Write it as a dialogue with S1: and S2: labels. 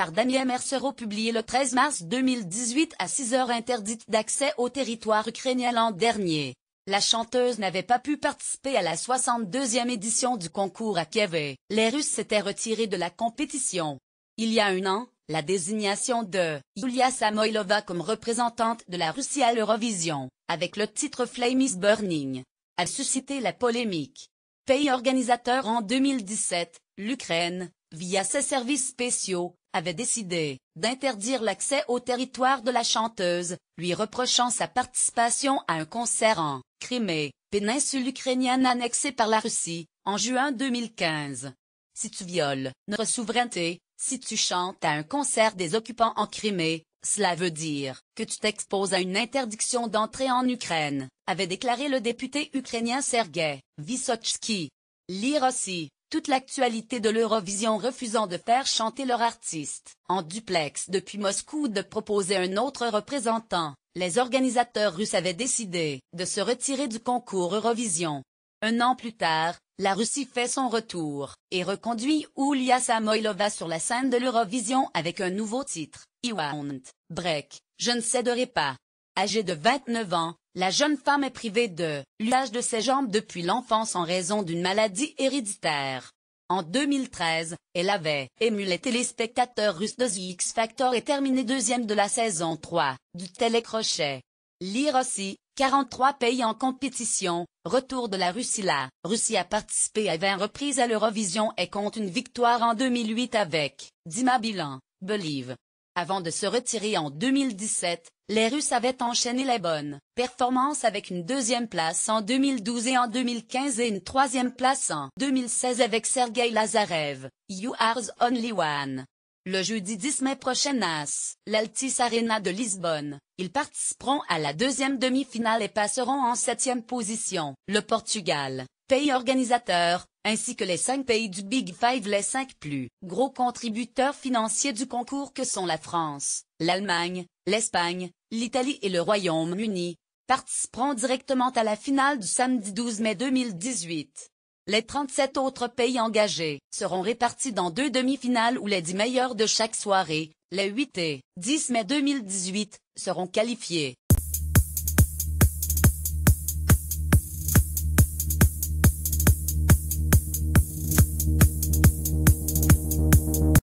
S1: par Damien Mercero publié le 13 mars 2018 à 6 heures interdite d'accès au territoire ukrainien l'an dernier. La chanteuse n'avait pas pu participer à la 62e édition du concours à Kiev. Les Russes s'étaient retirés de la compétition. Il y a un an, la désignation de Yulia Samoylova comme représentante de la Russie à l'Eurovision, avec le titre Flame is Burning, a suscité la polémique. Pays organisateur en 2017, l'Ukraine, via ses services spéciaux, avait décidé d'interdire l'accès au territoire de la chanteuse, lui reprochant sa participation à un concert en Crimée, péninsule ukrainienne annexée par la Russie, en juin 2015. Si tu violes notre souveraineté, si tu chantes à un concert des occupants en Crimée, cela veut dire que tu t'exposes à une interdiction d'entrée en Ukraine, avait déclaré le député ukrainien Sergueï Vysotsky. Lire aussi toute l'actualité de l'Eurovision refusant de faire chanter leur artiste en duplex depuis Moscou ou de proposer un autre représentant. Les organisateurs russes avaient décidé de se retirer du concours Eurovision. Un an plus tard, la Russie fait son retour et reconduit Yulia Samoylova sur la scène de l'Eurovision avec un nouveau titre, I Won't Break, je ne céderai pas. Âgée de 29 ans, la jeune femme est privée de l'usage de ses jambes depuis l'enfance en raison d'une maladie héréditaire. En 2013, elle avait ému les téléspectateurs russes de The X Factor et terminé deuxième de la saison 3 du télécrochet. Lire aussi, 43 pays en compétition, retour de la Russie. La Russie a participé à 20 reprises à l'Eurovision et compte une victoire en 2008 avec Dima Bilan, Believe. Avant de se retirer en 2017, les Russes avaient enchaîné les bonnes performances avec une deuxième place en 2012 et en 2015 et une troisième place en 2016 avec Sergueï Lazarev, You Are the Only One. Le jeudi 10 mai prochain à l'Altis Arena de Lisbonne, ils participeront à la deuxième demi-finale et passeront en 7e position. Le Portugal, pays organisateur, ainsi que les 5 pays du Big Five, les 5 plus gros contributeurs financiers du concours que sont la France, l'Allemagne, l'Espagne, l'Italie et le Royaume-Uni, participeront directement à la finale du samedi 12 mai 2018. Les 37 autres pays engagés seront répartis dans 2 demi-finales où les 10 meilleurs de chaque soirée, les 8 et 10 mai 2018, seront qualifiés.